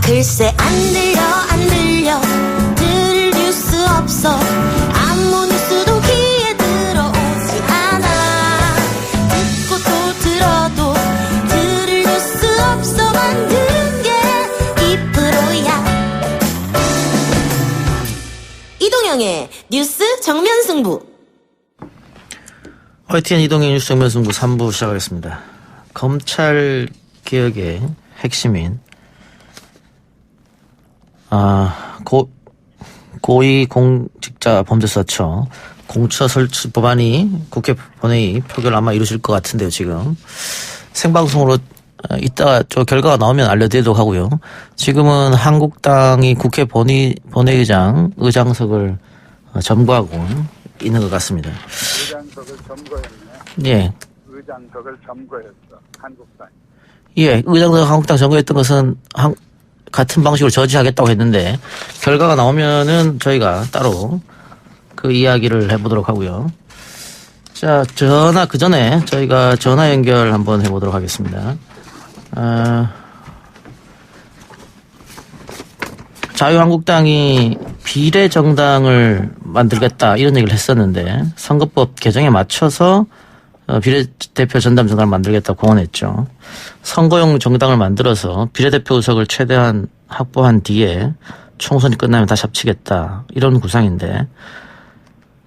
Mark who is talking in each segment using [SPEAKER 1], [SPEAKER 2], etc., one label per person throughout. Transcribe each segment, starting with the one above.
[SPEAKER 1] 글쎄 안 들려 들을 뉴스 없어 아무 뉴스도 귀에 들어오지 않아 듣고 또 들어도 들을 뉴스 없어 만드는 게 이 프로야. 이동영의 뉴스 정면 승부.
[SPEAKER 2] YTN 이동의 뉴스 정면 승부 3부 시작하겠습니다. 검찰 개혁의 핵심인 고위공직자범죄수사처 공처 설치 법안이 국회 본회의 표결 아마 이루어질 것 같은데요. 지금 생방송으로 이따 저 결과가 나오면 알려드리도록 하고요. 지금은 한국당이 국회 본회의장 의장석을 점거하고 있는 것 같습니다.
[SPEAKER 3] 의장석을 점거했네.
[SPEAKER 2] 예.
[SPEAKER 3] 의장석을 점거했어. 한국당.
[SPEAKER 2] 예. 의장석 한국당 점거했던 것은 같은 방식으로 저지하겠다고 했는데 결과가 나오면은 저희가 따로 그 이야기를 해보도록 하고요. 자, 그 전에 저희가 전화 연결 한번 해보도록 하겠습니다. 자유한국당이 비례정당을 만들겠다 이런 얘기를 했었는데 선거법 개정에 맞춰서 비례대표 전담 정당을 만들겠다고 공언했죠. 선거용 정당을 만들어서 비례대표 의석을 최대한 확보한 뒤에 총선이 끝나면 다시 합치겠다 이런 구상인데,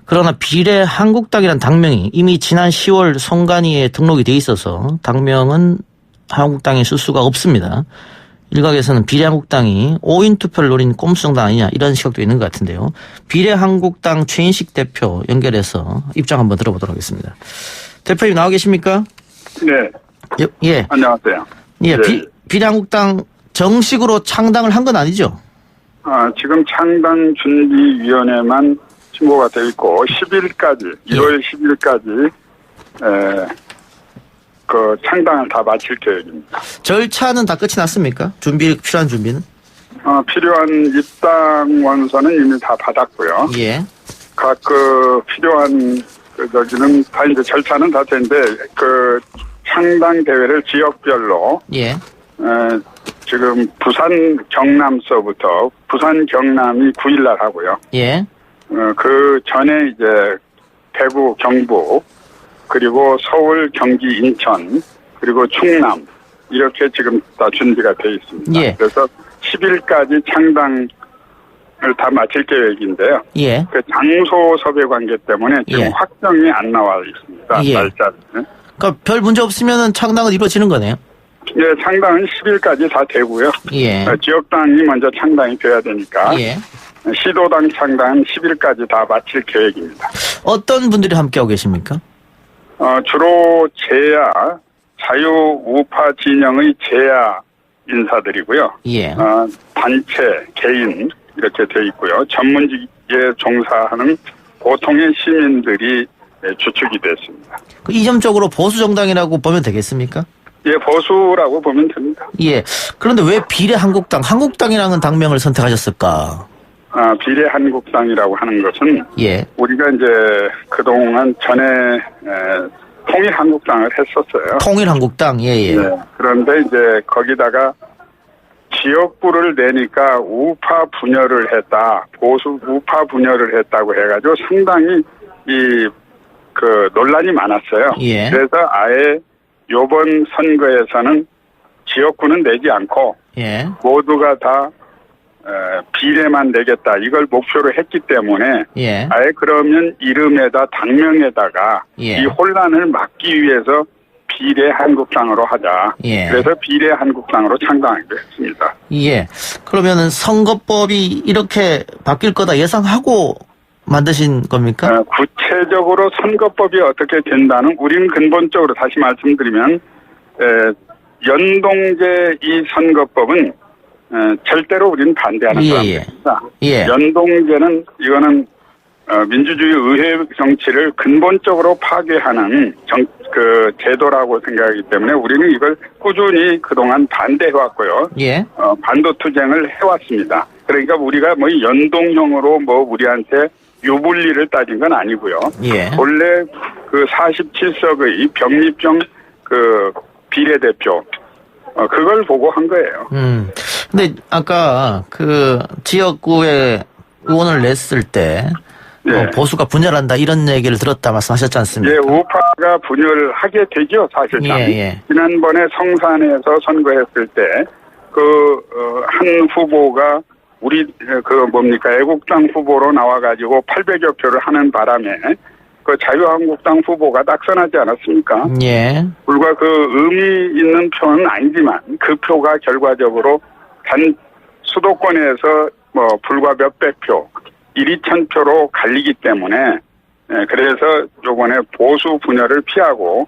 [SPEAKER 2] 그러나 비례한국당이라는 당명이 이미 지난 10월 선관위에 등록이 돼 있어서 당명은 한국당이 쓸 수가 없습니다. 일각에서는 비례한국당이 5인 투표를 노린 꼼수 정당 아니냐 이런 시각도 있는 것 같은데요. 비례한국당 최인식 대표 연결해서 입장 한번 들어보도록 하겠습니다. 대표님 나와 계십니까?
[SPEAKER 3] 네.
[SPEAKER 2] 예.
[SPEAKER 3] 안녕하세요.
[SPEAKER 2] 예.
[SPEAKER 3] 네.
[SPEAKER 2] 비례한국당 정식으로 창당을 한 건 아니죠?
[SPEAKER 3] 지금 창당준비위원회만 신고가 되어 있고 10일까지, 1월 10일까지 그 창당을 다 마칠 계획입니다.
[SPEAKER 2] 절차는 다 끝이 났습니까? 필요한 준비는?
[SPEAKER 3] 필요한 입당 원서는 이미 다 받았고요.
[SPEAKER 2] 예.
[SPEAKER 3] 각 필요한 저기는 다 이제 절차는 다 된데 그 창당 대회를 지역별로
[SPEAKER 2] 예.
[SPEAKER 3] 지금 부산 경남서부터 부산 경남이 9일날 하고요.
[SPEAKER 2] 예.
[SPEAKER 3] 그 전에 이제 대구 경북 그리고 서울 경기 인천 그리고 충남 이렇게 지금 다 준비가 돼 있습니다.
[SPEAKER 2] 예.
[SPEAKER 3] 그래서 10일까지 창당을 다 마칠 계획인데요.
[SPEAKER 2] 예.
[SPEAKER 3] 그 장소 섭외 관계 때문에 지금
[SPEAKER 2] 예.
[SPEAKER 3] 확정이 안 나와 있습니다.
[SPEAKER 2] 예.
[SPEAKER 3] 날짜는.
[SPEAKER 2] 그러니까 별 문제 없으면은 창당은 이루어지는 거네요.
[SPEAKER 3] 예, 창당은 10일까지 다 되고요.
[SPEAKER 2] 예.
[SPEAKER 3] 지역당이 먼저 창당이 돼야 되니까.
[SPEAKER 2] 예.
[SPEAKER 3] 시도당 창당은 10일까지 다 마칠 계획입니다.
[SPEAKER 2] 어떤 분들이 함께하고 계십니까?
[SPEAKER 3] 주로 제야, 자유우파 진영의 제야 인사들이고요.
[SPEAKER 2] 예.
[SPEAKER 3] 단체, 개인 이렇게 돼 있고요. 전문직에 종사하는 보통의 시민들이 주축이 됐습니다.
[SPEAKER 2] 이점적으로 보수 정당이라고 보면 되겠습니까?
[SPEAKER 3] 예, 보수라고 보면 됩니다.
[SPEAKER 2] 예. 그런데 왜 한국당이라는 당명을 선택하셨을까?
[SPEAKER 3] 비례한국당이라고 하는 것은
[SPEAKER 2] 예.
[SPEAKER 3] 우리가 이제 그동안 전에 통일한국당을 했었어요.
[SPEAKER 2] 통일한국당, 예.
[SPEAKER 3] 네. 그런데 이제 거기다가 지역구를 내니까 우파 분열을 했다, 보수 우파 분열을 했다고 해가지고 상당히 논란이 많았어요.
[SPEAKER 2] 예.
[SPEAKER 3] 그래서 아예 요번 선거에서는 지역구는 내지 않고
[SPEAKER 2] 예.
[SPEAKER 3] 모두가 다 비례만 내겠다 이걸 목표로 했기 때문에
[SPEAKER 2] 예.
[SPEAKER 3] 아예 그러면 이름에다 당명에다가
[SPEAKER 2] 예.
[SPEAKER 3] 이 혼란을 막기 위해서 비례한국당으로 하자.
[SPEAKER 2] 예.
[SPEAKER 3] 그래서 비례한국당으로 창당하기로 했습니다.
[SPEAKER 2] 예. 그러면은 선거법이 이렇게 바뀔 거다 예상하고 만드신 겁니까?
[SPEAKER 3] 구체적으로 선거법이 어떻게 된다는 우리는 근본적으로 다시 말씀드리면 연동제 이 선거법은 절대로 우리는 반대하는 사람입니다.
[SPEAKER 2] 예.
[SPEAKER 3] 연동제는 이거는 민주주의 의회 정치를 근본적으로 파괴하는 제도라고 생각하기 때문에 우리는 이걸 꾸준히 그동안 반대해왔고요.
[SPEAKER 2] 예.
[SPEAKER 3] 반도투쟁을 해왔습니다. 그러니까 우리가 연동형으로 우리한테 유불리를 따진 건 아니고요.
[SPEAKER 2] 예.
[SPEAKER 3] 원래 47석의 병립형 비례대표 그걸 보고 한 거예요.
[SPEAKER 2] 근데 아까 그 지역구에 의원을 냈을 때
[SPEAKER 3] 예.
[SPEAKER 2] 보수가 분열한다 이런 얘기를 들었다 말씀하셨지 않습니까?
[SPEAKER 3] 예, 우파가 분열하게 되죠, 사실상.
[SPEAKER 2] 예.
[SPEAKER 3] 지난번에 성산에서 선거했을 때, 한 후보가 애국당 후보로 나와가지고 800여 표를 하는 바람에, 자유한국당 후보가 낙선하지 않았습니까?
[SPEAKER 2] 예.
[SPEAKER 3] 불과 의미 있는 표는 아니지만, 그 표가 결과적으로 수도권에서 불과 몇백 표, 1,2,000표로 갈리기 때문에 그래서 요번에 보수 분열을 피하고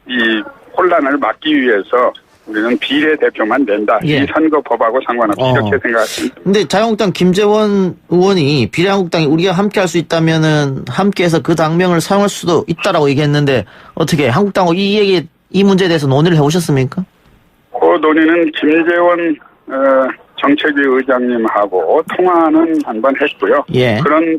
[SPEAKER 3] 이 혼란을 막기 위해서 우리는 비례대표만 낸다.
[SPEAKER 2] 예.
[SPEAKER 3] 이 선거법하고 상관없이 이렇게 생각합니다.
[SPEAKER 2] 근데 자유한국당 김재원 의원이 비례한국당이 우리가 함께 할 수 있다면은 함께해서 그 당명을 사용할 수도 있다라고 얘기했는데 어떻게 한국당하고 이 문제에 대해서 논의를 해오셨습니까?
[SPEAKER 3] 그 논의는 김재원 정책위 의장님하고 통화는 한번 했고요.
[SPEAKER 2] 예.
[SPEAKER 3] 그런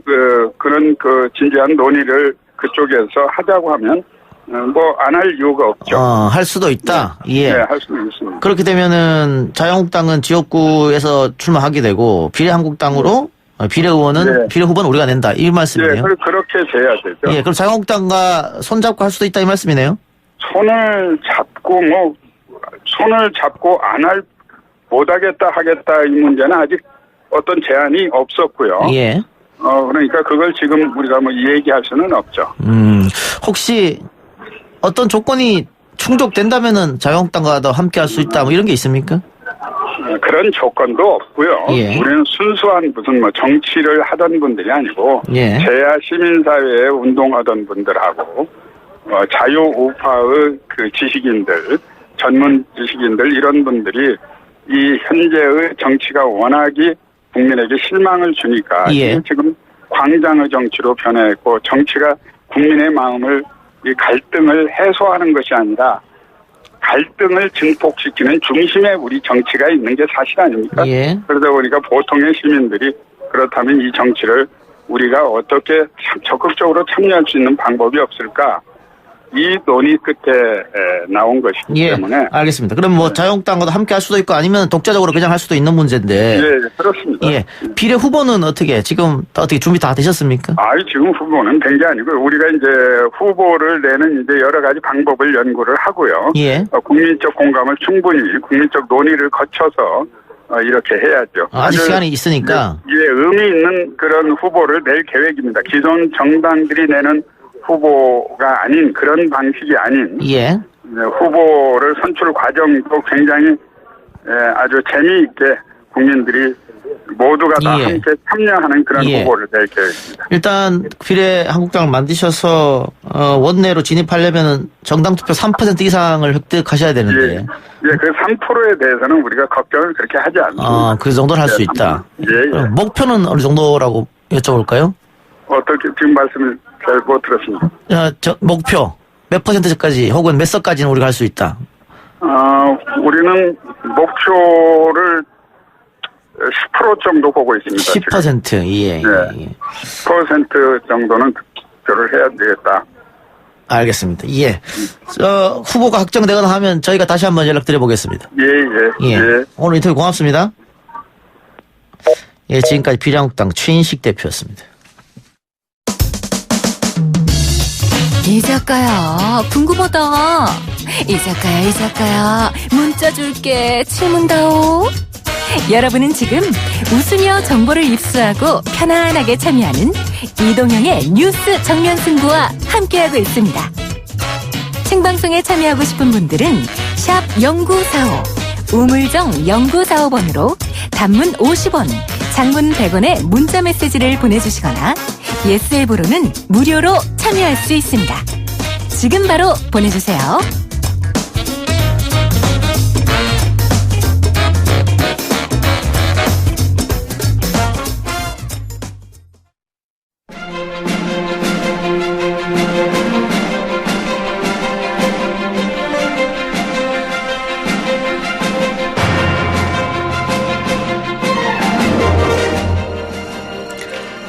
[SPEAKER 3] 진지한 논의를 그쪽에서 하자고 하면 안 할 이유가 없죠.
[SPEAKER 2] 할 수도 있다. 예.
[SPEAKER 3] 네, 할 수도 있습니다.
[SPEAKER 2] 그렇게 되면은 자유한국당은 지역구에서 출마하게 되고 비례한국당으로 비례 후보는 우리가 낸다. 이 말씀이네요.
[SPEAKER 3] 예, 그렇게 돼야 되죠.
[SPEAKER 2] 예, 그럼 자유한국당과 손잡고 할 수도 있다 이 말씀이네요.
[SPEAKER 3] 손을 잡고 못하겠다 하겠다 이 문제는 아직 어떤 제한이 없었고요.
[SPEAKER 2] 예.
[SPEAKER 3] 그러니까 그걸 지금 우리가 얘기할 수는 없죠.
[SPEAKER 2] 혹시 어떤 조건이 충족된다면은 자유한국당과 더 함께 할 수 있다 이런 게 있습니까?
[SPEAKER 3] 그런 조건도 없고요.
[SPEAKER 2] 예.
[SPEAKER 3] 우리는 순수한 무슨 정치를 하던 분들이 아니고
[SPEAKER 2] 예.
[SPEAKER 3] 제야 시민사회에 운동하던 분들하고 자유우파의 지식인들, 전문 지식인들 이런 분들이 이 현재의 정치가 워낙이 국민에게 실망을 주니까
[SPEAKER 2] 예.
[SPEAKER 3] 지금 광장의 정치로 변했고 정치가 국민의 마음을 이 갈등을 해소하는 것이 아니라 갈등을 증폭시키는 중심에 우리 정치가 있는 게 사실 아닙니까?
[SPEAKER 2] 예.
[SPEAKER 3] 그러다 보니까 보통의 시민들이 그렇다면 이 정치를 우리가 어떻게 적극적으로 참여할 수 있는 방법이 없을까? 이 논의 끝에 나온 것이기
[SPEAKER 2] 예.
[SPEAKER 3] 때문에.
[SPEAKER 2] 알겠습니다. 그럼 자유한국당과도 함께 할 수도 있고 아니면 독자적으로 그냥 할 수도 있는 문제인데.
[SPEAKER 3] 예, 그렇습니다.
[SPEAKER 2] 예. 비례 후보는 어떻게 준비 다 되셨습니까?
[SPEAKER 3] 지금 후보는 된 게 아니고 우리가 이제 후보를 내는 이제 여러 가지 방법을 연구를 하고요.
[SPEAKER 2] 예.
[SPEAKER 3] 국민적 공감을 충분히 국민적 논의를 거쳐서 이렇게 해야죠.
[SPEAKER 2] 아직 시간이 있으니까.
[SPEAKER 3] 예, 의미 있는 그런 후보를 낼 계획입니다. 기존 정당들이 내는 후보가 아닌 그런 방식이 아닌
[SPEAKER 2] 예.
[SPEAKER 3] 후보를 선출 과정도 굉장히 아주 재미있게 국민들이 모두가 다
[SPEAKER 2] 예.
[SPEAKER 3] 함께 참여하는 그런
[SPEAKER 2] 예.
[SPEAKER 3] 후보를 낼 계획입니다.
[SPEAKER 2] 일단 비례한국당을 만드셔서 원내로 진입하려면 정당 투표 3% 이상을 획득하셔야 되는데.
[SPEAKER 3] 예, 그 3%에 대해서는 우리가 걱정을 그렇게 하지 않습니다.
[SPEAKER 2] 그 정도는 할 수 있다.
[SPEAKER 3] 예.
[SPEAKER 2] 목표는 어느 정도라고 여쭤볼까요?
[SPEAKER 3] 어떻게 지금 말씀을 잘 못 들었습니다.
[SPEAKER 2] 목표 몇 %까지 혹은 몇 석까지는 우리가 할 수 있다.
[SPEAKER 3] 우리는 목표를 10% 정도 보고 있습니다.
[SPEAKER 2] 10%.
[SPEAKER 3] 지금.
[SPEAKER 2] 예.
[SPEAKER 3] 네.
[SPEAKER 2] 예.
[SPEAKER 3] 10% 정도는 득표를 해야 되겠다.
[SPEAKER 2] 알겠습니다. 예. 후보가 확정되거나 하면 저희가 다시 한번 연락드려보겠습니다.
[SPEAKER 3] 예.
[SPEAKER 2] 오늘 인터뷰 고맙습니다. 예, 지금까지 비례한국당 최인식 대표였습니다.
[SPEAKER 4] 이 작가야, 궁금하다. 이 작가야, 문자 줄게. 질문다오. 여러분은 지금 웃으며 정보를 입수하고 편안하게 참여하는 이동형의 뉴스 정면 승부와 함께하고 있습니다. 생방송에 참여하고 싶은 분들은 샵 0945, 우물정 0945번으로 단문 50원, 장문 100원의 문자 메시지를 보내주시거나 예스 앱으로는 무료로 참여할 수 있습니다. 지금 바로 보내주세요.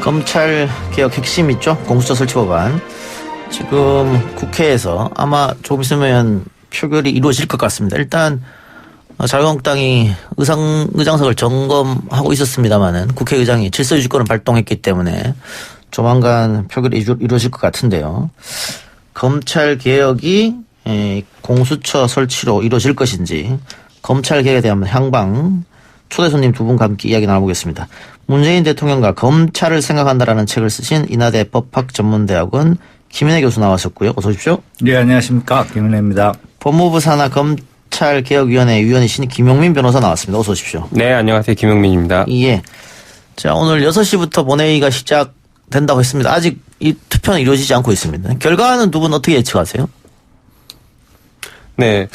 [SPEAKER 2] 검찰 개혁 핵심 있죠? 공수처 설치 법안. 지금 국회에서 아마 조금 있으면 표결이 이루어질 것 같습니다. 일단 자유한국당이 의장석을 점검하고 있었습니다만은 국회의장이 질서유지권을 발동했기 때문에 조만간 표결이 이루어질 것 같은데요. 검찰 개혁이 공수처 설치로 이루어질 것인지 검찰 개혁에 대한 향방 초대 손님 두 분과 함께 이야기 나눠보겠습니다. 문재인 대통령과 검찰을 생각한다라는 책을 쓰신 인하대 법학전문대학원 김은혜 교수 나왔었고요. 어서 오십시오.
[SPEAKER 5] 네, 안녕하십니까. 김은혜입니다.
[SPEAKER 2] 법무부 산하 검찰개혁위원회 위원이신 김용민 변호사 나왔습니다. 어서 오십시오.
[SPEAKER 6] 네, 안녕하세요. 김용민입니다.
[SPEAKER 2] 예. 자, 오늘 6시부터 본회의가 시작된다고 했습니다. 아직 이 투표는 이루어지지 않고 있습니다. 결과는 두 분 어떻게 예측하세요?
[SPEAKER 6] 네.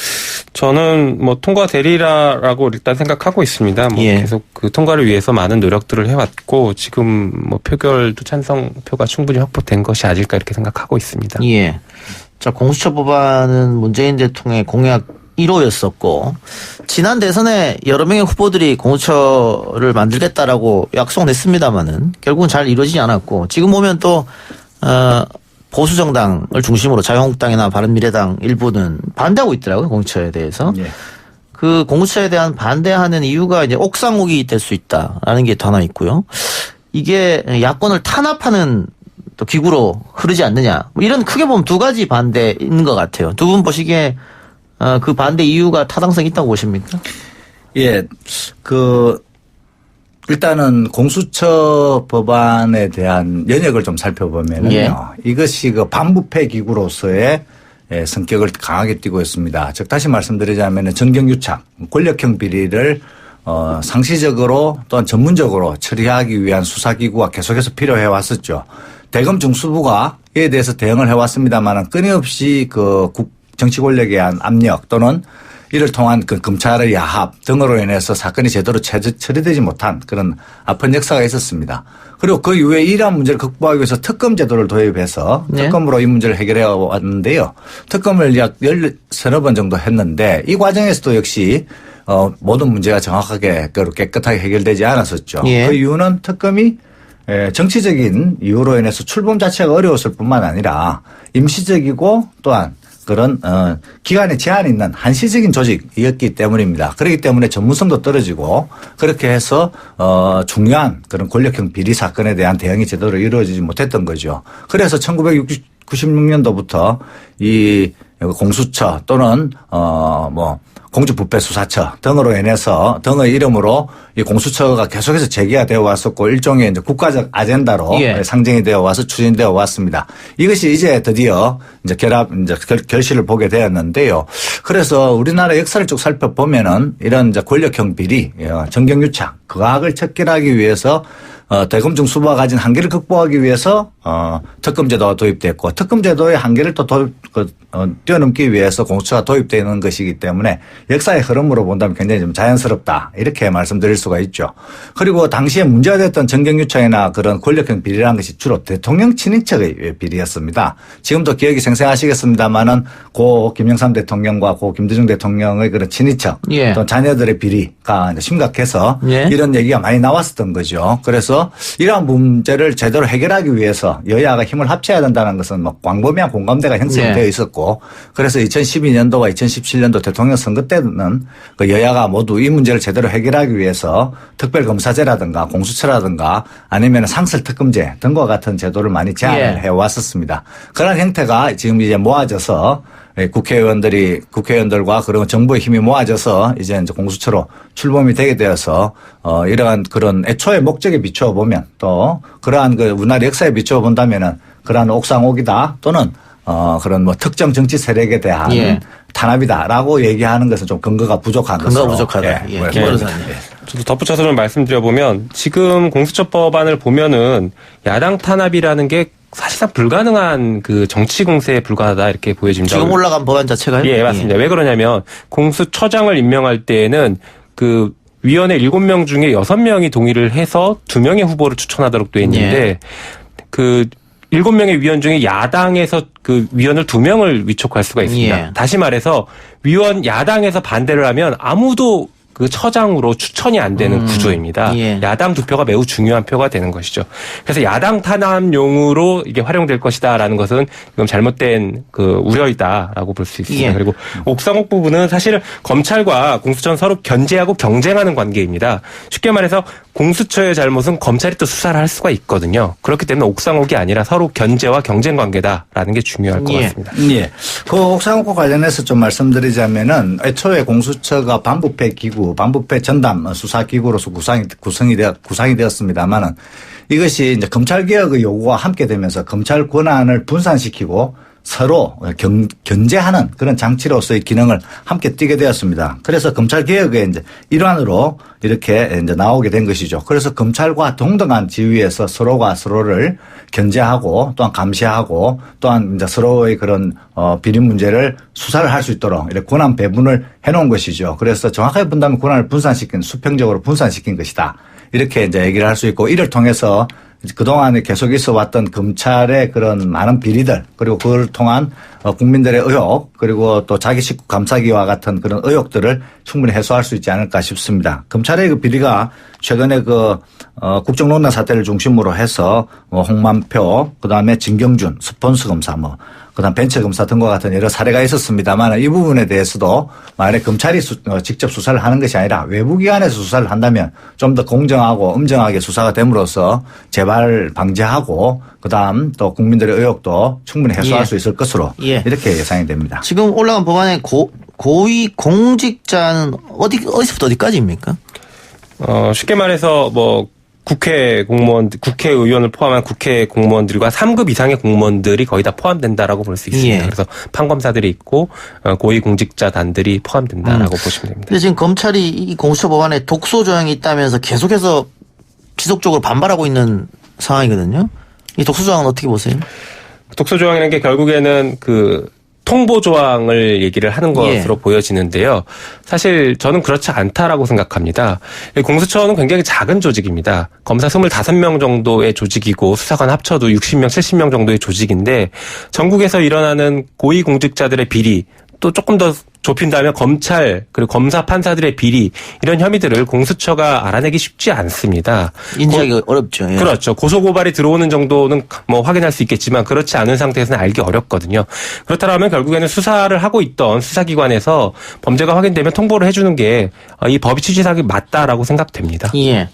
[SPEAKER 6] 저는 뭐 통과되리라라고 일단 생각하고 있습니다. 뭐
[SPEAKER 2] 예.
[SPEAKER 6] 계속 그 통과를 위해서 많은 노력들을 해왔고 지금 뭐 표결도 찬성표가 충분히 확보된 것이 아닐까 이렇게 생각하고 있습니다.
[SPEAKER 2] 예. 자, 공수처 법안은 문재인 대통령의 공약 1호였었고 지난 대선에 여러 명의 후보들이 공수처를 만들겠다라고 약속을 했습니다마는 결국은 잘 이루어지지 않았고 지금 보면 또 보수 정당을 중심으로 자유한국당이나 바른미래당 일부는 반대하고 있더라고요. 공수처에 대해서.
[SPEAKER 5] 예.
[SPEAKER 2] 그 공수처에 대한 반대하는 이유가 이제 옥상옥이 될 수 있다라는 게 또 하나 있고요. 이게 야권을 탄압하는 또 기구로 흐르지 않느냐. 뭐 이런 크게 보면 두 가지 반대 있는 것 같아요. 두 분 보시기에 그 반대 이유가 타당성이 있다고 보십니까?
[SPEAKER 5] 예, 일단은 공수처 법안에 대한 연역을 좀 살펴보면요.
[SPEAKER 2] 예.
[SPEAKER 5] 이것이 그 반부패 기구로서의 성격을 강하게 띠고 있습니다. 즉, 다시 말씀드리자면 정경유착, 권력형 비리를 상시적으로 또한 전문적으로 처리하기 위한 수사기구가 계속해서 필요해 왔었죠. 대검 중수부가 이에 대해서 대응을 해왔습니다만 끊임없이 정치 권력에 의한 압력 또는 이를 통한 그 검찰의 야합 등으로 인해서 사건이 제대로 처리되지 못한 그런 아픈 역사가 있었습니다. 그리고 그 이후에 이러한 문제를 극복하기 위해서 특검 제도를 도입해서
[SPEAKER 2] 네.
[SPEAKER 5] 특검으로 이 문제를 해결해 왔는데요. 특검을 약 13번 정도 했는데 이 과정에서도 역시 모든 문제가 정확하게 깨끗하게 해결되지 않았었죠.
[SPEAKER 2] 예.
[SPEAKER 5] 그 이유는 특검이 정치적인 이유로 인해서 출범 자체가 어려웠을 뿐만 아니라 임시적이고 또한 그런 기간에 제한이 있는 한시적인 조직이었기 때문입니다. 그렇기 때문에 전문성도 떨어지고 그렇게 해서 중요한 그런 권력형 비리 사건에 대한 대응이 제대로 이루어지지 못했던 거죠. 그래서 1996년도부터 이 공수처 또는 공주부패수사처 등으로 인해서 등의 이름으로 이 공수처가 계속해서 제기가 되어 왔었고 일종의 이제 국가적 아젠다로
[SPEAKER 2] 예.
[SPEAKER 5] 상정이 되어 와서 추진되어 왔습니다. 이것이 이제 드디어 이제 결실을 보게 되었는데요. 그래서 우리나라 역사를 쭉 살펴보면은 이런 이제 권력형 비리, 정경유착, 그악을 척결하기 위해서 대검 중수부가 가진 한계를 극복하기 위해서 특검제도가 도입됐고 특검제도의 한계를 또 뛰어넘기 위해서 공수처가 도입되는 것이기 때문에 역사의 흐름으로 본다면 굉장히 좀 자연스럽다 이렇게 말씀드릴 수가 있죠. 그리고 당시에 문제가 됐던 정경유착이나 그런 권력형 비리라는 것이 주로 대통령 친인척의 비리였습니다. 지금도 기억이 생생하시겠습니다만은 고 김영삼 대통령과 고 김대중 대통령의 그런 친인척
[SPEAKER 2] 예.
[SPEAKER 5] 또 자녀들의 비리가 심각해서
[SPEAKER 2] 예.
[SPEAKER 5] 이런 얘기가 많이 나왔었던 거죠. 그래서 이러한 문제를 제대로 해결하기 위해서 여야가 힘을 합쳐야 된다는 것은 뭐 광범위한 공감대가 형성되어
[SPEAKER 2] 네.
[SPEAKER 5] 있었고 그래서 2012년도와 2017년도 대통령 선거 때는 그 여야가 모두 이 문제를 제대로 해결하기 위해서 특별검사제라든가 공수처라든가 아니면 상설특검제 등과 같은 제도를 많이 제안을
[SPEAKER 2] 예.
[SPEAKER 5] 해왔었습니다. 그런 형태가 지금 이제 모아져서 국회의원들과 그리고 정부의 힘이 모아져서 이제 공수처로 출범이 되게 되어서 이러한 그런 애초의 목적에 비추어 보면 또 그러한 그 우리나라 역사에 비추어 본다면은 그러한 옥상옥이다 또는 그런 뭐 특정 정치 세력에 대한
[SPEAKER 2] 예.
[SPEAKER 5] 탄압이다라고 얘기하는 것은 좀 근거가 부족한 것으로.
[SPEAKER 2] 부족하다. 예.
[SPEAKER 5] 뭐
[SPEAKER 2] 김 변호사님.
[SPEAKER 6] 저도 덧붙여서 좀 말씀드려보면 지금 공수처법안을 보면은 야당 탄압이라는 게 사실상 불가능한 그 정치 공세에 불과하다 이렇게 보여집니다.
[SPEAKER 2] 지금 올라간 법안 자체가요?
[SPEAKER 6] 예, 맞습니다. 왜 그러냐면 공수처장을 임명할 때에는 그 위원회 7명 중에 6명이 동의를 해서 2명의 후보를 추천하도록 돼 있는데
[SPEAKER 2] 예.
[SPEAKER 6] 그 7명의 위원 중에 야당에서 그 위원을 2명을 위촉할 수가 있습니다.
[SPEAKER 2] 예.
[SPEAKER 6] 다시 말해서 위원 야당에서 반대를 하면 아무도 그 처장으로 추천이 안 되는 구조입니다.
[SPEAKER 2] 예.
[SPEAKER 6] 야당 두 표가 매우 중요한 표가 되는 것이죠. 그래서 야당 탄압용으로 이게 활용될 것이다라는 것은 지금 잘못된 그 우려이다라고 볼 수 있습니다.
[SPEAKER 2] 예.
[SPEAKER 6] 그리고 옥상옥 부분은 사실은 검찰과 공수처는 서로 견제하고 경쟁하는 관계입니다. 쉽게 말해서 공수처의 잘못은 검찰이 또 수사를 할 수가 있거든요. 그렇기 때문에 옥상옥이 아니라 서로 견제와 경쟁 관계다라는 게 중요할 것
[SPEAKER 2] 예.
[SPEAKER 6] 같습니다.
[SPEAKER 5] 예. 그 옥상옥과 관련해서 좀 말씀드리자면은 애초에 공수처가 반부패 기구, 반부패 전담 수사기구로서 구성이 되었습니다만은 이것이 이제 검찰개혁의 요구와 함께 되면서 검찰 권한을 분산시키고 서로 견제하는 그런 장치로서의 기능을 함께 띠게 되었습니다. 그래서 검찰개혁의 이제 일환으로 이렇게 이제 나오게 된 것이죠. 그래서 검찰과 동등한 지위에서 서로가 서로를 견제하고 또한 감시하고 또한 이제 서로의 그런 비리 문제를 수사를 할 수 있도록 이렇게 권한 배분을 해놓은 것이죠. 그래서 정확하게 본다면 권한을 수평적으로 분산시킨 것이다. 이렇게 이제 얘기를 할 수 있고 이를 통해서 그동안에 계속 있어 왔던 검찰의 그런 많은 비리들 그리고 그걸 통한 국민들의 의혹 그리고 또 자기 식구 감싸기와 같은 그런 의혹들을 충분히 해소할 수 있지 않을까 싶습니다. 검찰의 그 비리가 최근에 그 국정농단 사태를 중심으로 해서 홍만표 그다음에 진경준 스폰서 검사 그다음 벤처 검사 등과 같은 여러 사례가 있었습니다만 이 부분에 대해서도 만약에 검찰이 직접 수사를 하는 것이 아니라 외부 기관에서 수사를 한다면 좀 더 공정하고 엄정하게 수사가 됨으로써 재발 방지하고 그다음 또 국민들의 의혹도 충분히 해소할 수 있을 것으로 이렇게 예상이 됩니다.
[SPEAKER 2] 지금 올라간 법안의 고위 공직자는 어디서부터 어디까지입니까?
[SPEAKER 6] 쉽게 말해서 국회의원을 포함한 국회 공무원들과 3급 이상의 공무원들이 거의 다 포함된다라고 볼 수 있습니다.
[SPEAKER 2] 예.
[SPEAKER 6] 그래서 판검사들이 있고 고위공직자단들이 포함된다라고 보시면 됩니다.
[SPEAKER 2] 근데 지금 검찰이 이 공수처 법안에 독소 조항이 있다면서 계속해서 지속적으로 반발하고 있는 상황이거든요. 이 독소 조항은 어떻게 보세요?
[SPEAKER 6] 독소 조항이라는 게 결국에는 그 통보 조항을 얘기를 하는 것으로 보여지는데요. 사실 저는 그렇지 않다라고 생각합니다. 공수처는 굉장히 작은 조직입니다. 검사 25명 정도의 조직이고 수사관 합쳐도 60명, 70명 정도의 조직인데 전국에서 일어나는 고위공직자들의 비리 또 조금 더 좁힌다면 검찰 그리고 검사 판사들의 비리 이런 혐의들을 공수처가 알아내기 쉽지 않습니다.
[SPEAKER 2] 인지하기 어렵죠. 예.
[SPEAKER 6] 그렇죠. 고소고발이 들어오는 정도는 확인할 수 있겠지만 그렇지 않은 상태에서는 알기 어렵거든요. 그렇다면 결국에는 수사를 하고 있던 수사기관에서 범죄가 확인되면 통보를 해주는 게 이 법이 취지상이 맞다라고 생각됩니다.
[SPEAKER 2] 예.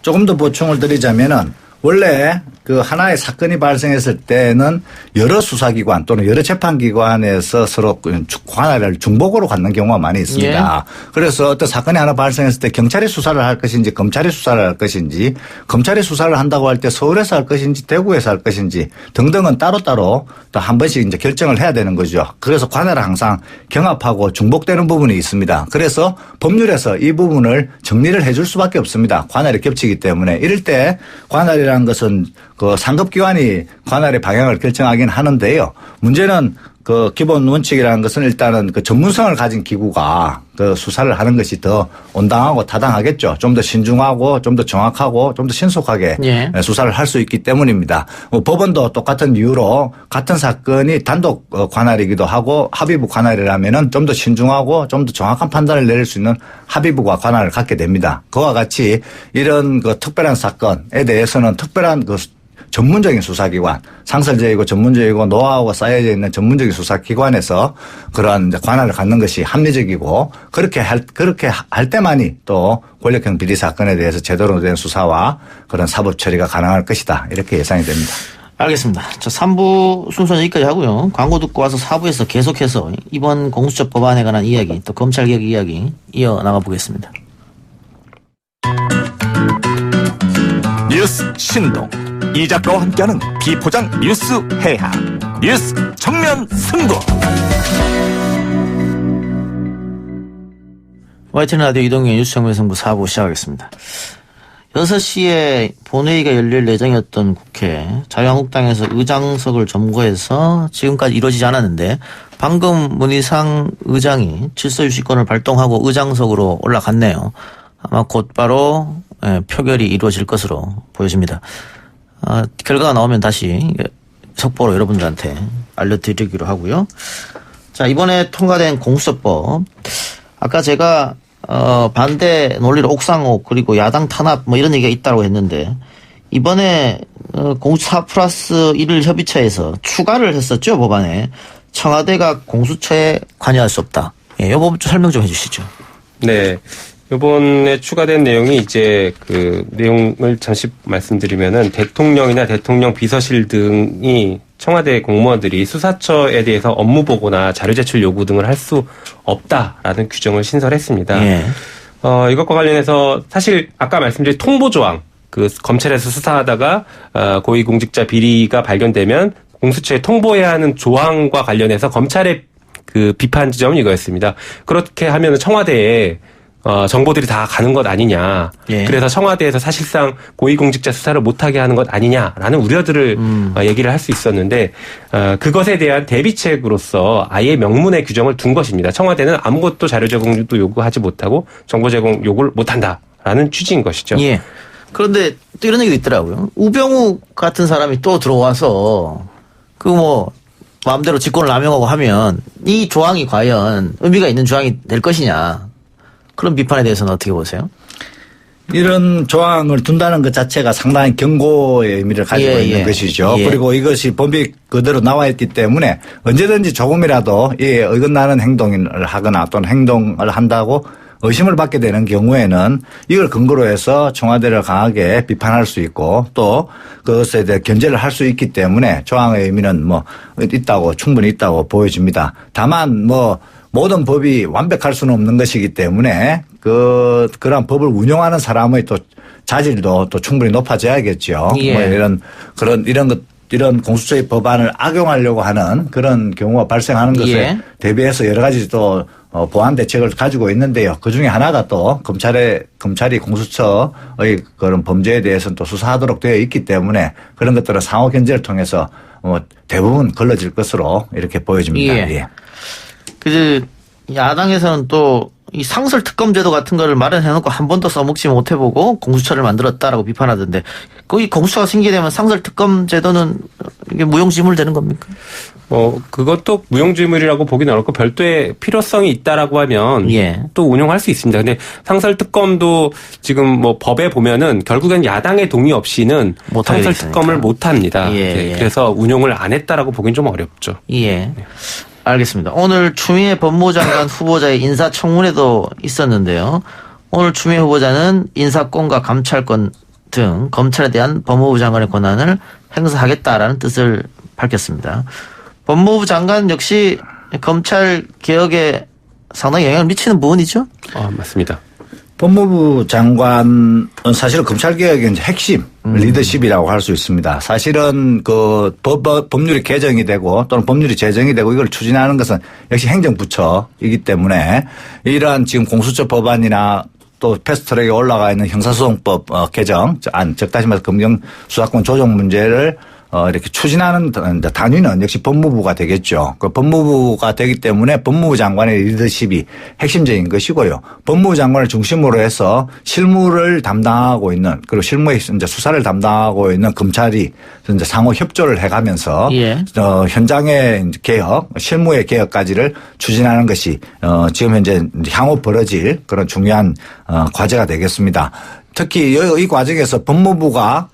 [SPEAKER 5] 조금 더 보충을 드리자면은 원래 그 하나의 사건이 발생했을 때는 여러 수사기관 또는 여러 재판기관에서 서로 관할을 중복으로 갖는 경우가 많이 있습니다.
[SPEAKER 2] 예.
[SPEAKER 5] 그래서 어떤 사건이 하나 발생했을 때 경찰이 수사를 할 것인지 검찰이 수사를 할 것인지 검찰이 수사를 한다고 할 때 서울에서 할 것인지 대구에서 할 것인지 등등은 따로따로 또 한 번씩 이제 결정을 해야 되는 거죠. 그래서 관할은 항상 경합하고 중복되는 부분이 있습니다. 그래서 법률에서 이 부분을 정리를 해줄 수밖에 없습니다. 관할이 겹치기 때문에 이럴 때 관할이라는 것은 그 상급기관이 관할의 방향을 결정하긴 하는데요. 문제는 그 기본 원칙이라는 것은 일단은 그 전문성을 가진 기구가 그 수사를 하는 것이 더 온당하고 타당하겠죠. 좀 더 신중하고 좀 더 정확하고 좀 더 신속하게 수사를 할 수 있기 때문입니다. 법원도 똑같은 이유로 같은 사건이 단독 관할이기도 하고 합의부 관할이라면은 좀 더 신중하고 좀 더 정확한 판단을 내릴 수 있는 합의부가 관할을 갖게 됩니다. 그와 같이 이런 그 특별한 사건에 대해서는 특별한 그 전문적인 수사기관, 상설적이고 전문적이고 노하우가 쌓여져 있는 전문적인 수사기관에서 그러한 관할을 갖는 것이 합리적이고 그렇게 할 때만이 또 권력형 비리 사건에 대해서 제대로 된 수사와 그런 사법 처리가 가능할 것이다. 이렇게 예상이 됩니다.
[SPEAKER 2] 알겠습니다. 자, 3부 순서는 여기까지 하고요. 광고 듣고 와서 4부에서 계속해서 이번 공수처 법안에 관한 이야기 또 검찰개혁 이야기 이어나가 보겠습니다.
[SPEAKER 7] 뉴스 신동 이 작가와 함께하는 비포장 뉴스 해학 뉴스 정면 승부.
[SPEAKER 2] YTN 라디오 이동현 뉴스 정면 승부 4부 시작하겠습니다. 6시에 본회의가 열릴 예정이었던 국회 자유한국당에서 의장석을 점거해서 지금까지 이루어지지 않았는데 방금 문희상 의장이 질서유지권을 발동하고 의장석으로 올라갔네요. 아마 곧바로 표결이 이루어질 것으로 보여집니다. 결과가 나오면 다시 속보로 여러분들한테 알려드리기로 하고요. 자, 이번에 통과된 공수처법. 아까 제가 반대 논리로 옥상옥 그리고 야당 탄압 뭐 이런 얘기가 있다고 했는데 이번에 공수처 플러스 1 협의체에서 추가를 했었죠, 법안에. 청와대가 공수처에 관여할 수 없다. 예, 이 부분 좀 설명 좀 해주시죠.
[SPEAKER 6] 네. 이번에 추가된 내용이 이제 그 내용을 잠시 말씀드리면은 대통령이나 대통령 비서실 등이 청와대 공무원들이 수사처에 대해서 업무 보고나 자료 제출 요구 등을 할 수 없다라는 규정을 신설했습니다.
[SPEAKER 2] 예.
[SPEAKER 6] 이것과 관련해서 사실 아까 말씀드린 통보 조항, 그 검찰에서 수사하다가 고위공직자 비리가 발견되면 공수처에 통보해야 하는 조항과 관련해서 검찰의 그 비판 지점은 이거였습니다. 그렇게 하면은 청와대에 정보들이 다 가는 것 아니냐.
[SPEAKER 2] 예.
[SPEAKER 6] 그래서 청와대에서 사실상 고위공직자 수사를 못하게 하는 것 아니냐라는 우려들을 얘기를 할 수 있었는데 그것에 대한 대비책으로서 아예 명문의 규정을 둔 것입니다. 청와대는 아무것도 자료 제공도 요구하지 못하고 정보 제공 요구를 못한다라는 취지인 것이죠.
[SPEAKER 2] 예. 그런데 또 이런 얘기도 있더라고요. 우병우 같은 사람이 또 들어와서 그 뭐 마음대로 직권을 남용하고 하면 이 조항이 과연 의미가 있는 조항이 될 것이냐. 그런 비판에 대해서는 어떻게 보세요?
[SPEAKER 5] 이런 조항을 둔다는 것 자체가 상당히 경고의 의미를 가지고
[SPEAKER 2] 예,
[SPEAKER 5] 있는
[SPEAKER 2] 예.
[SPEAKER 5] 것이죠.
[SPEAKER 2] 예.
[SPEAKER 5] 그리고 이것이 법이 그대로 나와 있기 때문에 언제든지 조금이라도 이에 어긋나는 행동을 하거나 또는 행동을 한다고 의심을 받게 되는 경우에는 이걸 근거로 해서 청와대를 강하게 비판할 수 있고 또 그것에 대해 견제를 할 수 있기 때문에 조항의 의미는 뭐 충분히 있다고 보여집니다. 다만 뭐 모든 법이 완벽할 수는 없는 것이기 때문에 그런 법을 운영하는 사람의 또 자질도 또 충분히 높아져야겠죠.
[SPEAKER 2] 예.
[SPEAKER 5] 뭐 이런 공수처의 법안을 악용하려고 하는 그런 경우가 발생하는 것에
[SPEAKER 2] 예.
[SPEAKER 5] 대비해서 여러 가지 또 보완 대책을 가지고 있는데요. 그 중에 하나가 또 검찰이 공수처의 그런 범죄에 대해서는 또 수사하도록 되어 있기 때문에 그런 것들은 상호 견제를 통해서 대부분 걸러질 것으로 이렇게 보여집니다.
[SPEAKER 2] 예.
[SPEAKER 5] 예.
[SPEAKER 2] 그 야당에서는 또 이 상설 특검 제도 같은 거를 마련해놓고 한 번도 써먹지 못해보고 공수처를 만들었다라고 비판하던데 거기 공수처가 생기게 되면 상설 특검 제도는 이게 무용지물 되는 겁니까?
[SPEAKER 6] 그것도 무용지물이라고 보기는 어렵고 별도의 필요성이 있다라고 하면
[SPEAKER 2] 예.
[SPEAKER 6] 또 운용할 수 있습니다. 근데 상설 특검도 지금 뭐 법에 보면은 결국엔 야당의 동의 없이는
[SPEAKER 2] 못하게
[SPEAKER 6] 상설
[SPEAKER 2] 있으니까.
[SPEAKER 6] 특검을 못 합니다.
[SPEAKER 2] 예,
[SPEAKER 6] 네,
[SPEAKER 2] 예.
[SPEAKER 6] 그래서 운용을 안 했다라고 보기는 좀 어렵죠.
[SPEAKER 2] 예. 알겠습니다. 오늘 추미애 법무부 장관 후보자의 인사청문회도 있었는데요. 오늘 추미애 후보자는 인사권과 감찰권 등 검찰에 대한 법무부 장관의 권한을 행사하겠다라는 뜻을 밝혔습니다. 법무부 장관 역시 검찰 개혁에 상당히 영향을 미치는 부분이죠?
[SPEAKER 6] 맞습니다.
[SPEAKER 5] 법무부 장관은 사실은 검찰개혁의 이제 핵심 리더십이라고 할 수 있습니다. 사실은 그 법률이 개정이 되고 또는 법률이 제정이 되고 이걸 추진하는 것은 역시 행정부처이기 때문에 이러한 지금 공수처 법안이나 또 패스트트랙에 올라가 있는 형사소송법 개정, 즉 다시 말해서 검경수사권 조정 문제를 이렇게 추진하는 단위는 역시 법무부가 되겠죠. 그 법무부가 되기 때문에 법무부 장관의 리더십이 핵심적인 것이고요. 법무부 장관을 중심으로 해서 실무를 담당하고 있는 그리고 실무의 이제 수사를 담당하고 있는 검찰이 이제 상호 협조를 해가면서
[SPEAKER 2] 예.
[SPEAKER 5] 현장의 개혁, 실무의 개혁까지를 추진하는 것이 지금 현재 향후 벌어질 그런 중요한 과제가 되겠습니다. 특히 이 과정에서 법무부가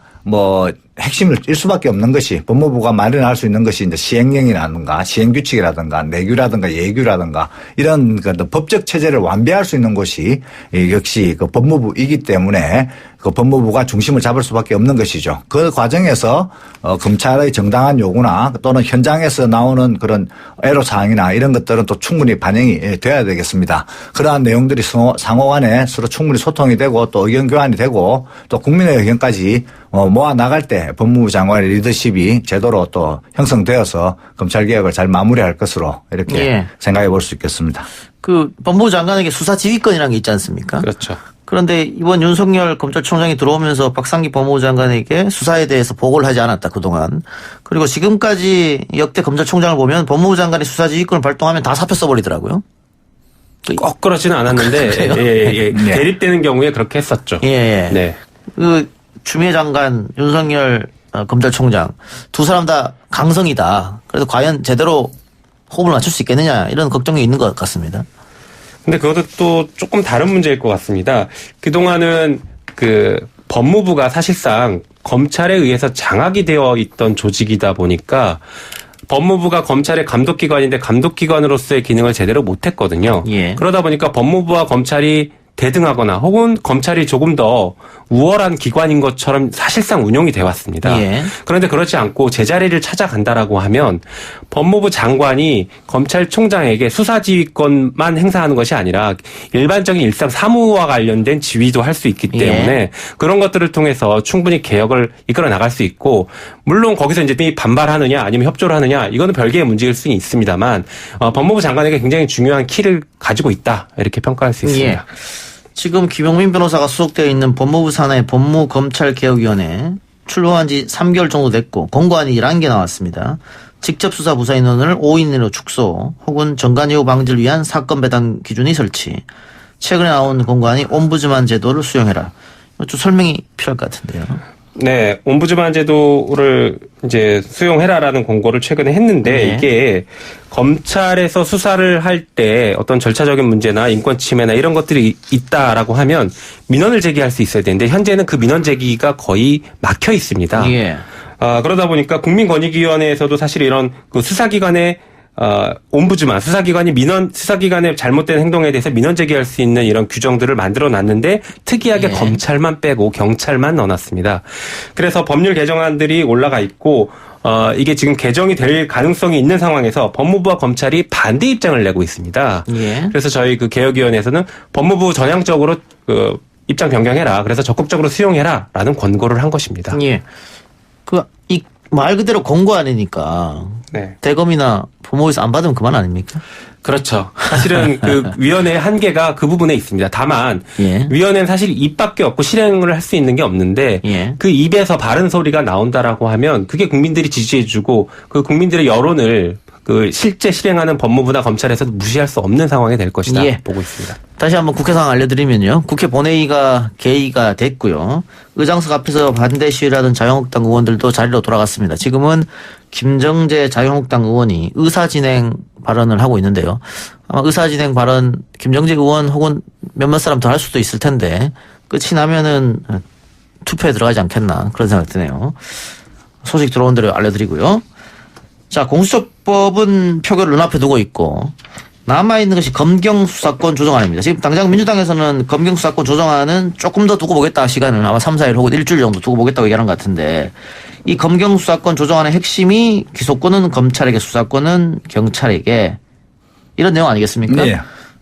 [SPEAKER 5] 핵심을 일 수밖에 없는 것이 법무부가 마련할 수 있는 것이 이제 시행령이라든가 시행규칙이라든가 내규라든가 예규라든가 이런 그 법적 체제를 완비할 수 있는 곳이 역시 그 법무부이기 때문에 그 법무부가 중심을 잡을 수밖에 없는 것이죠. 그 과정에서 검찰의 정당한 요구나 또는 현장에서 나오는 그런 애로사항이나 이런 것들은 또 충분히 반영이 돼야 되겠습니다. 그러한 내용들이 상호 간에 서로 충분히 소통이 되고 또 의견 교환이 되고 또 국민의 의견까지 모아 나갈 때 법무부 장관의 리더십이 제대로 또 형성되어서 검찰개혁을 잘 마무리할 것으로 이렇게
[SPEAKER 2] 예. 생각해
[SPEAKER 5] 볼 수 있겠습니다.
[SPEAKER 2] 그 법무부 장관에게 수사 지휘권이라는 게 있지 않습니까?
[SPEAKER 6] 그렇죠.
[SPEAKER 2] 그런데 이번 윤석열 검찰총장이 들어오면서 박상기 법무부 장관에게 수사에 대해서 보고를 하지 않았다 그동안. 그리고 지금까지 역대 검찰총장을 보면 법무부 장관이 수사 지휘권을 발동하면 다 사표 써버리더라고요.
[SPEAKER 6] 꼭 그렇지는 않았는데 예.
[SPEAKER 5] 네.
[SPEAKER 6] 대립되는 경우에 그렇게 했었죠.
[SPEAKER 2] 예.
[SPEAKER 6] 네.
[SPEAKER 2] 그 추미애 장관, 윤석열 검찰총장 두 사람 다 강성이다. 그래서 과연 제대로 호흡을 맞출 수 있겠느냐 이런 걱정이 있는 것 같습니다.
[SPEAKER 6] 근데 그것도 또 조금 다른 문제일 것 같습니다. 그동안은 그 법무부가 사실상 검찰에 의해서 장악이 되어 있던 조직이다 보니까 법무부가 검찰의 감독기관인데 감독기관으로서의 기능을 제대로 못했거든요.
[SPEAKER 2] 예.
[SPEAKER 6] 그러다 보니까 법무부와 검찰이 대등하거나 혹은 검찰이 조금 더 우월한 기관인 것처럼 사실상 운용이 돼 왔습니다.
[SPEAKER 2] 예.
[SPEAKER 6] 그런데 그렇지 않고 제자리를 찾아간다라고 하면 법무부 장관이 검찰총장에게 수사지휘권만 행사하는 것이 아니라 일반적인 일상 사무와 관련된 지휘도 할 수 있기 때문에 그런 것들을 통해서 충분히 개혁을 이끌어 나갈 수 있고, 물론 거기서 이제 반발하느냐 아니면 협조를 하느냐 이거는 별개의 문제일 수는 있습니다만 법무부 장관에게 굉장히 중요한 키를 가지고 있다, 이렇게 평가할 수 있습니다.
[SPEAKER 2] 예. 지금 김용민 변호사가 소속되어 있는 법무부 산하의 법무검찰개혁위원회 출범한 지 3개월 정도 됐고 권고안이 11개 나왔습니다. 직접 수사 부서 인원을 5인으로 축소 혹은 정관예우 방지를 위한 사건 배당 기준이 설치. 최근에 나온 권고안이 옴부즈만 제도를 수용해라. 좀 설명이 필요할 것 같은데요.
[SPEAKER 6] 네, 옴부즈만 제도를 이제 수용해라라는 권고를 최근에 했는데
[SPEAKER 2] 네.
[SPEAKER 6] 이게 검찰에서 수사를 할 때 어떤 절차적인 문제나 인권 침해나 이런 것들이 있다라고 하면 민원을 제기할 수 있어야 되는데 현재는 그 민원 제기가 거의 막혀 있습니다.
[SPEAKER 2] 예.
[SPEAKER 6] 그러다 보니까 국민권익위원회에서도 사실 이런 그 수사기관의 옴부즈만 수사기관의 잘못된 행동에 대해서 민원 제기할 수 있는 이런 규정들을 만들어 놨는데 특이하게
[SPEAKER 2] 예.
[SPEAKER 6] 검찰만 빼고 경찰만 넣어놨습니다. 그래서 법률 개정안들이 올라가 있고 이게 지금 개정이 될 가능성이 있는 상황에서 법무부와 검찰이 반대 입장을 내고 있습니다.
[SPEAKER 2] 예.
[SPEAKER 6] 그래서 저희 그 개혁위원회에서는 법무부 전향적으로 그 입장 변경해라. 그래서 적극적으로 수용해라라는 권고를 한 것입니다.
[SPEAKER 2] 예. 이 말 그대로 권고안이니까
[SPEAKER 6] 네.
[SPEAKER 2] 대검이나 법무부에서 안 받으면 그만 아닙니까?
[SPEAKER 6] 그렇죠. 사실은 그 위원회의 한계가 그 부분에 있습니다. 다만
[SPEAKER 2] 예.
[SPEAKER 6] 위원회는 사실 입밖에 없고 실행을 할 수 있는 게 없는데
[SPEAKER 2] 예.
[SPEAKER 6] 그 입에서 바른 소리가 나온다라고 하면 그게 국민들이 지지해주고 그 국민들의 여론을 그 실제 실행하는 법무부나 검찰에서도 무시할 수 없는 상황이 될 것이다
[SPEAKER 2] 예.
[SPEAKER 6] 보고 있습니다.
[SPEAKER 2] 다시 한번 국회 상황 알려드리면요. 국회 본회의가 개의가 됐고요. 의장석 앞에서 반대 시위를 하던 자유한국당 의원들도 자리로 돌아갔습니다. 지금은 김정재 자유한국당 의원이 의사진행 발언을 하고 있는데요. 아마 의사진행 발언 김정재 의원 혹은 몇몇 사람 더 할 수도 있을 텐데 끝이 나면은 투표에 들어가지 않겠나 그런 생각 드네요. 소식 들어온 대로 알려드리고요. 자, 공수처법은 표결을 눈앞에 두고 있고 남아있는 것이 검경수사권 조정안입니다. 지금 당장 민주당에서는 검경수사권 조정안은 조금 더 두고 보겠다 시간을 아마 3, 4일 혹은 일주일 정도 두고 보겠다고 얘기하는 것 같은데 이 검경수사권 조정안의 핵심이 기소권은 검찰에게 수사권은 경찰에게 이런 내용 아니겠습니까?
[SPEAKER 5] 네.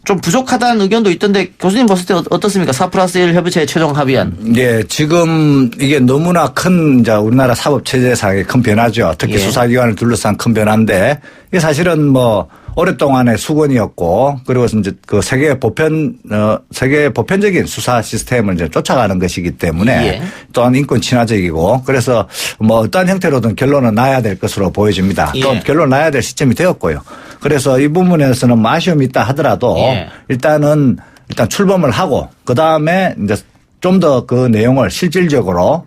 [SPEAKER 2] 좀 부족하다는 의견도 있던데 교수님 봤을 때 어떻습니까? 4+1 협의체의 최종 합의안.
[SPEAKER 5] 예, 지금 이게 너무나 큰 이제 우리나라 사법 체제상의 큰 변화죠. 특히
[SPEAKER 2] 예.
[SPEAKER 5] 수사기관을 둘러싼 큰 변화인데 이게 사실은 뭐 오랫동안의 수건이었고 그리고 이제 그 세계 보편적인 수사 시스템을 이제 쫓아가는 것이기 때문에
[SPEAKER 2] 예.
[SPEAKER 5] 또한 인권 친화적이고 그래서 뭐 어떠한 형태로든 결론은 나야 될 것으로 보여집니다.
[SPEAKER 2] 예.
[SPEAKER 5] 또 결론 나야 될 시점이 되었고요. 그래서 이 부분에서는 뭐 아쉬움이 있다 하더라도
[SPEAKER 2] 예.
[SPEAKER 5] 일단 출범을 하고 그 다음에 이제 좀 더 그 내용을 실질적으로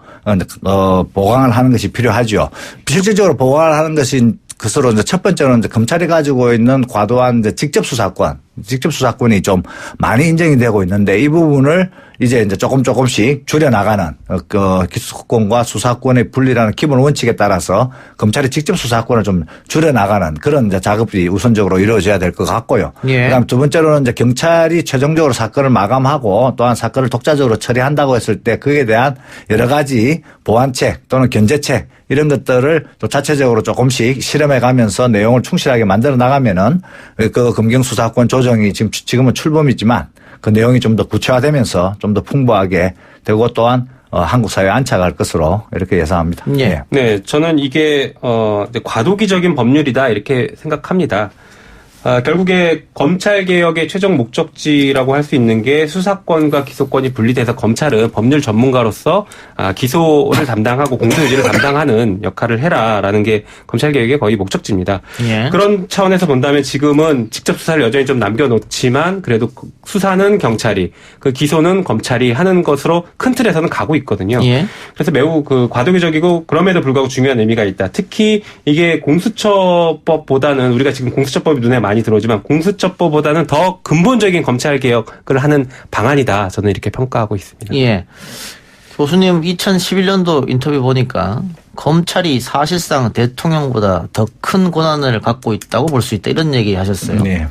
[SPEAKER 5] 보강을 하는 것이 필요하죠. 실질적으로 보강을 하는 것이 그것으로 이제 첫 번째로는 이제 검찰이 가지고 있는 과도한 이제 직접 수사권이 좀 많이 인정이 되고 있는데 이 부분을 이제 조금씩 줄여나가는 그 기소권과 수사권의 분리라는 기본 원칙에 따라서 검찰이 직접 수사권을 좀 줄여나가는 그런 이제 작업이 우선적으로 이루어져야 될 것 같고요.
[SPEAKER 2] 예.
[SPEAKER 5] 그다음 두 번째로는 이제 경찰이 최종적으로 사건을 마감하고 또한 사건을 독자적으로 처리한다고 했을 때 그에 대한 여러 가지 보완책 또는 견제책 이런 것들을 또 자체적으로 조금씩 실험해 가면서 내용을 충실하게 만들어 나가면은 그 검경수사권 조정이 지금은 출범이지만 그 내용이 좀 더 구체화되면서 좀 더 풍부하게 되고 또한 한국 사회에 안착할 것으로 이렇게 예상합니다.
[SPEAKER 2] 예.
[SPEAKER 6] 네, 저는 이게 과도기적인 법률이다 이렇게 생각합니다. 결국에 검찰 개혁의 최종 목적지라고 할 수 있는 게 수사권과 기소권이 분리돼서 검찰은 법률 전문가로서 기소를 담당하고 공소유지를 담당하는 역할을 해라라는 게 검찰 개혁의 거의 목적지입니다.
[SPEAKER 2] 예.
[SPEAKER 6] 그런 차원에서 본다면 지금은 직접 수사를 여전히 좀 남겨놓지만 그래도 수사는 경찰이 그 기소는 검찰이 하는 것으로 큰 틀에서는 가고 있거든요.
[SPEAKER 2] 예.
[SPEAKER 6] 그래서 매우 그 과도기적이고 그럼에도 불구하고 중요한 의미가 있다. 특히 이게 공수처법보다는 우리가 지금 공수처법이 눈에 많이 많이 들어오지만 공수처법보다는 더 근본적인 검찰 개혁을 하는 방안이다. 저는 이렇게 평가하고 있습니다.
[SPEAKER 2] 예. 교수님 2011년도 인터뷰 보니까 검찰이 사실상 대통령보다 더 큰 권한을 갖고 있다고 볼 수 있다 이런 얘기 하셨어요.
[SPEAKER 5] 네.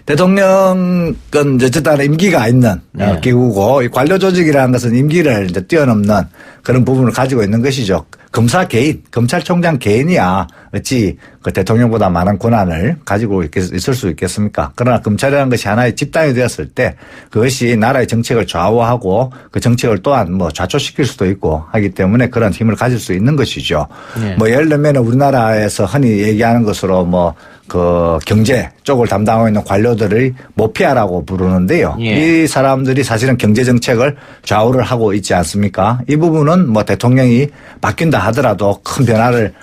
[SPEAKER 5] 대통령은 어쨌든 임기가 있는
[SPEAKER 2] 네.
[SPEAKER 5] 기구고 이 관료 조직이라는 것은 임기를 이제 뛰어넘는 그런 부분을 가지고 있는 것이죠. 검사 개인, 검찰총장 개인이야 어찌 그 대통령보다 많은 권한을 가지고 있을 수 있겠습니까? 그러나 검찰이라는 것이 하나의 집단이 되었을 때 그것이 나라의 정책을 좌우하고 그 정책을 또한 뭐 좌초시킬 수도 있고 하기 때문에 그런 힘을 가질 수 있는 것이죠.
[SPEAKER 2] 네.
[SPEAKER 5] 뭐 예를 들면 우리나라에서 흔히 얘기하는 것으로 뭐 그 경제 쪽을 담당하고 있는 관료들을 모피아라고 부르는데요.
[SPEAKER 2] 예.
[SPEAKER 5] 이 사람들이 사실은 경제 정책을 좌우를 하고 있지 않습니까? 이 부분은 뭐 대통령이 바뀐다 하더라도 큰 변화를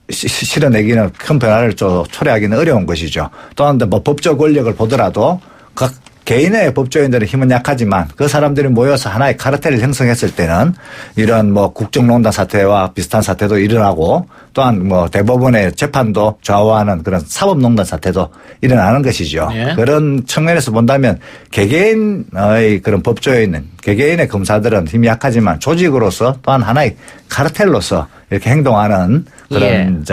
[SPEAKER 5] 실어내기는 큰 변화를 초래하기는 어려운 것이죠. 또한 뭐 법적 권력을 보더라도 각 개인의 법조인들의 힘은 약하지만 그 사람들이 모여서 하나의 카르텔을 형성했을 때는 이런 뭐 국정농단 사태와 비슷한 사태도 일어나고 또한 뭐 대법원의 재판도 좌우하는 그런 사법농단 사태도 일어나는 것이죠.
[SPEAKER 2] 네.
[SPEAKER 5] 그런 측면에서 본다면 개개인의 그런 법조인은 개개인의 검사들은 힘이 약하지만 조직으로서 또한 하나의 카르텔로서 이렇게 행동하는 그런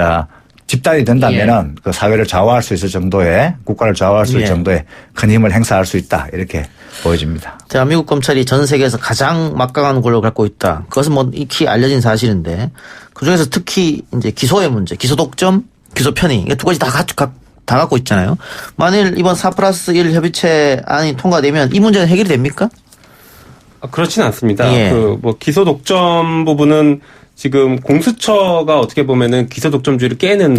[SPEAKER 5] 집단이 된다면은 그 사회를 좌우할 수 있을 정도의 국가를 좌우할 수 있을 정도의 큰 힘을 행사할 수 있다 이렇게 보여집니다.
[SPEAKER 2] 대한민국 검찰이 전 세계에서 가장 막강한 권력을 갖고 있다. 그것은 뭐 익히 알려진 사실인데 그 중에서 특히 이제 기소의 문제, 기소 독점, 기소 편의 이 두 가지 다 갖고 있잖아요. 만일 이번 4+1 협의체안이 통과되면 이 문제는 해결이 됩니까?
[SPEAKER 6] 그렇지는 않습니다.
[SPEAKER 2] 예.
[SPEAKER 6] 그 뭐 기소 독점 부분은 지금 공수처가 어떻게 보면은 기소 독점주의를 깨는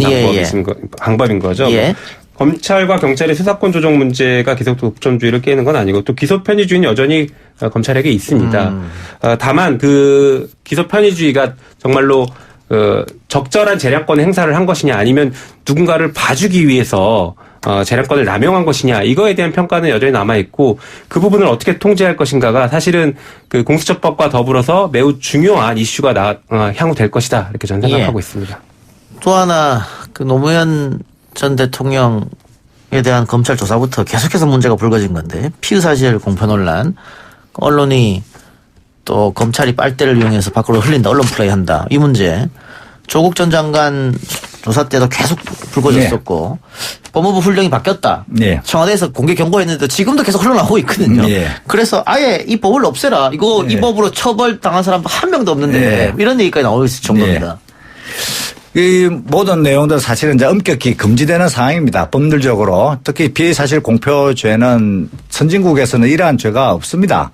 [SPEAKER 6] 방법인 거죠.
[SPEAKER 2] 예.
[SPEAKER 6] 검찰과 경찰의 수사권 조정 문제가 기소 독점주의를 깨는 건 아니고 또 기소 편의주의는 여전히 검찰에게 있습니다. 다만 그 기소 편의주의가 정말로 적절한 재량권 행사를 한 것이냐 아니면 누군가를 봐주기 위해서 재량권을 남용한 것이냐 이거에 대한 평가는 여전히 남아있고 그 부분을 어떻게 통제할 것인가가 사실은 그 공수처법과 더불어서 매우 중요한 이슈가 향후 될 것이다 이렇게 저는 생각하고 있습니다.
[SPEAKER 2] 또 하나 그 노무현 전 대통령에 대한 검찰 조사부터 계속해서 문제가 불거진 건데 피의사실 공표 논란 언론이 또 검찰이 빨대를 이용해서 밖으로 흘린다 언론 플레이한다 이 문제 조국 전 장관 조사 때도 계속 불거졌었고 법무부 훈령이 바뀌었다. 청와대에서 공개 경고했는데 지금도 계속 흘러나오고 있거든요. 그래서 아예 이 법을 없애라. 이거 이 법으로 처벌당한 사람 한 명도 없는데 이런 얘기까지 나올 정도입니다.
[SPEAKER 5] 이 모든 내용들 사실은 이제 엄격히 금지되는 상황입니다. 법률적으로 특히 피의사실 공표죄는 선진국에서는 이러한 죄가 없습니다.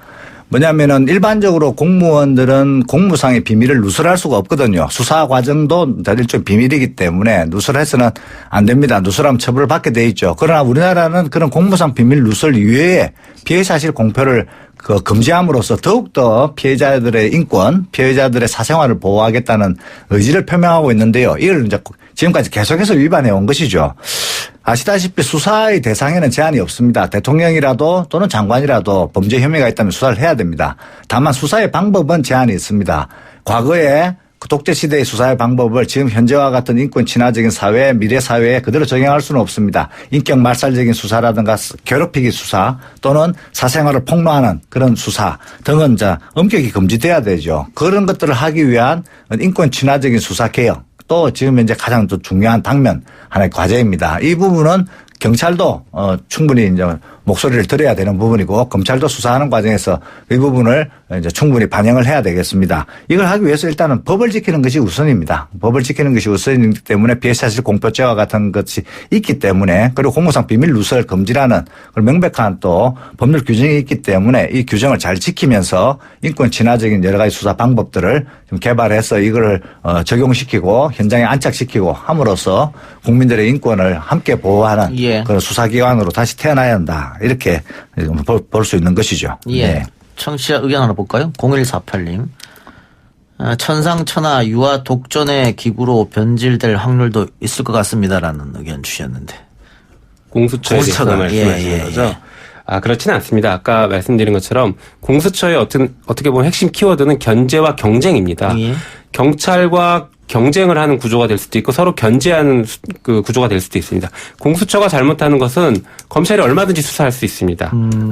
[SPEAKER 5] 뭐냐면은 일반적으로 공무원들은 공무상의 비밀을 누설할 수가 없거든요. 수사 과정도 일종 비밀이기 때문에 누설해서는 안 됩니다. 누설하면 처벌을 받게 돼 있죠. 그러나 우리나라는 그런 공무상 비밀 누설 이외에 피해사실 공표를 금지함으로써 더욱더 피해자들의 인권, 피해자들의 사생활을 보호하겠다는 의지를 표명하고 있는데요. 이걸 이제 지금까지 계속해서 위반해 온 것이죠. 아시다시피 수사의 대상에는 제한이 없습니다. 대통령이라도 또는 장관이라도 범죄 혐의가 있다면 수사를 해야 됩니다. 다만 수사의 방법은 제한이 있습니다. 과거에 그 독재시대의 수사의 방법을 지금 현재와 같은 인권 친화적인 사회, 미래 사회에 그대로 적용할 수는 없습니다. 인격 말살적인 수사라든가 괴롭히기 수사 또는 사생활을 폭로하는 그런 수사 등은 엄격히 금지돼야 되죠. 그런 것들을 하기 위한 인권 친화적인 수사 개혁 또 지금 현재 가장 또 중요한 당면 하나의 과제입니다. 이 부분은 경찰도 충분히 이제 목소리를 들어야 되는 부분이고 검찰도 수사하는 과정에서 이 부분을 이제 충분히 반영을 해야 되겠습니다. 이걸 하기 위해서 일단은 법을 지키는 것이 우선입니다. 법을 지키는 것이 우선이기 때문에 피해사실 공표죄와 같은 것이 있기 때문에 그리고 공무상 비밀 누설 금지라는 명백한 또 법률 규정이 있기 때문에 이 규정을 잘 지키면서 인권 친화적인 여러 가지 수사 방법들을 좀 개발해서 이거를 적용시키고 현장에 안착시키고 함으로써 국민들의 인권을 함께 보호하는 그런 수사기관으로 다시 태어나야 한다. 이렇게 볼 수 있는 것이죠.
[SPEAKER 2] 청취자 의견 하나 볼까요? 0148님. 천상천하 유아 독전의 기구로 변질될 확률도 있을 것 같습니다라는 의견 주셨는데.
[SPEAKER 6] 공수처에 대해서 말씀하시는 거죠? 그렇지는 않습니다. 아까 말씀드린 것처럼 공수처의 어떻게 보면 핵심 키워드는 견제와 경쟁입니다. 경찰과 경쟁을 하는 구조가 될 수도 있고 서로 견제하는 그 구조가 될 수도 있습니다. 공수처가 잘못하는 것은 검찰이 얼마든지 수사할 수 있습니다.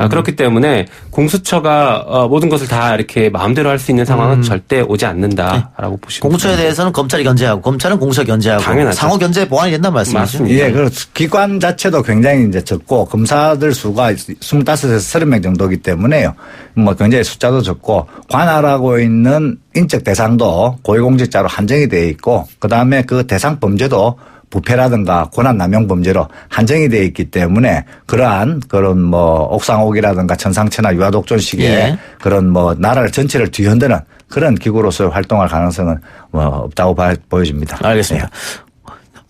[SPEAKER 6] 그렇기 때문에 공수처가 모든 것을 다 이렇게 마음대로 할 수 있는 상황은 절대 오지 않는다라고 보시면
[SPEAKER 2] 공수처에
[SPEAKER 6] 됩니다.
[SPEAKER 2] 대해서는 검찰이 견제하고 검찰은 공수처 견제하고
[SPEAKER 6] 당연하죠.
[SPEAKER 2] 상호 견제 보완이 된다는 말씀이죠.
[SPEAKER 6] 맞습니다.
[SPEAKER 5] 예, 그 기관 자체도 굉장히 이제 적고 검사들 수가 25에서 30명 정도이기 때문에요. 뭐 굉장히 숫자도 적고 관할하고 있는 인적 대상도 고위공직자로 한정이 되어 있고 그다음에 그 대상 범죄도 부패라든가 권한남용 범죄로 한정이 되어 있기 때문에 그러한 그런 뭐 옥상옥이라든가 천상천하 유아독존식의
[SPEAKER 2] 예.
[SPEAKER 5] 그런 뭐 나라를 전체를 뒤흔드는 그런 기구로서 활동할 가능성은 뭐 없다고 보여집니다.
[SPEAKER 2] 알겠습니다.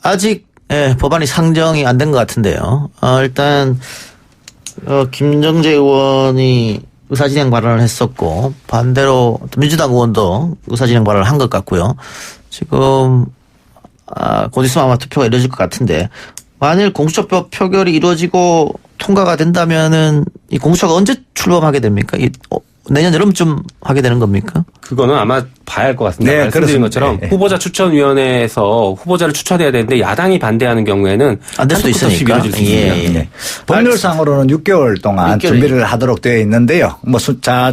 [SPEAKER 2] 아직 법안이 상정이 안 된 것 같은데요. 일단 김정재 의원이 의사진행 발언을 했었고 반대로 민주당 의원도 의사진행 발언을 한 것 같고요. 지금 곧 있으면 아마 투표가 이루어질 것 같은데 만일 공수처법 표결이 이루어지고 통과가 된다면은 이 공수처가 언제 출범하게 됩니까? 내년 여름쯤 하게 되는 겁니까?
[SPEAKER 6] 그거는 아마 봐야 할 것 같습니다.
[SPEAKER 5] 네,
[SPEAKER 6] 말씀드린
[SPEAKER 5] 그렇습니다.
[SPEAKER 6] 것처럼
[SPEAKER 5] 네.
[SPEAKER 6] 후보자 추천위원회에서 후보자를 추천해야 되는데 야당이 반대하는 경우에는
[SPEAKER 2] 안 될 수도
[SPEAKER 6] 한쪽부터 없이
[SPEAKER 2] 있으니까.
[SPEAKER 6] 미뤄질 수 있습니다.
[SPEAKER 2] 예.
[SPEAKER 5] 네. 법률상으로는 6개월 동안
[SPEAKER 2] 6개월이.
[SPEAKER 5] 준비를 하도록 되어 있는데요. 뭐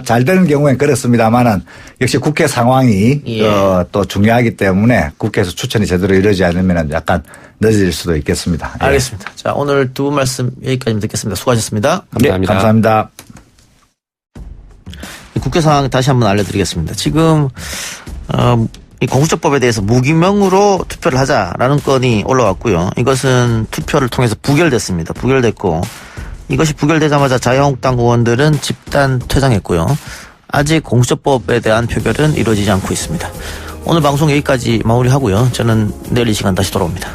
[SPEAKER 5] 잘 되는 경우엔 그렇습니다만은 역시 국회 상황이
[SPEAKER 2] 예.
[SPEAKER 5] 또 중요하기 때문에 국회에서 추천이 제대로 이루어지지 않으면 약간 늦어질 수도 있겠습니다. 예.
[SPEAKER 2] 알겠습니다. 자, 오늘 두 분 말씀 여기까지 듣겠습니다. 수고하셨습니다.
[SPEAKER 5] 네,
[SPEAKER 6] 감사합니다.
[SPEAKER 5] 감사합니다.
[SPEAKER 2] 국회 상황 다시 한번 알려드리겠습니다. 지금 이 공수처법에 대해서 무기명으로 투표를 하자라는 건이 올라왔고요. 이것은 투표를 통해서 부결됐습니다. 부결됐고 이것이 부결되자마자 자유한국당 의원들은 집단 퇴장했고요. 아직 공수처법에 대한 표결은 이루어지지 않고 있습니다. 오늘 방송 여기까지 마무리하고요. 저는 내일 이 시간 다시 돌아옵니다.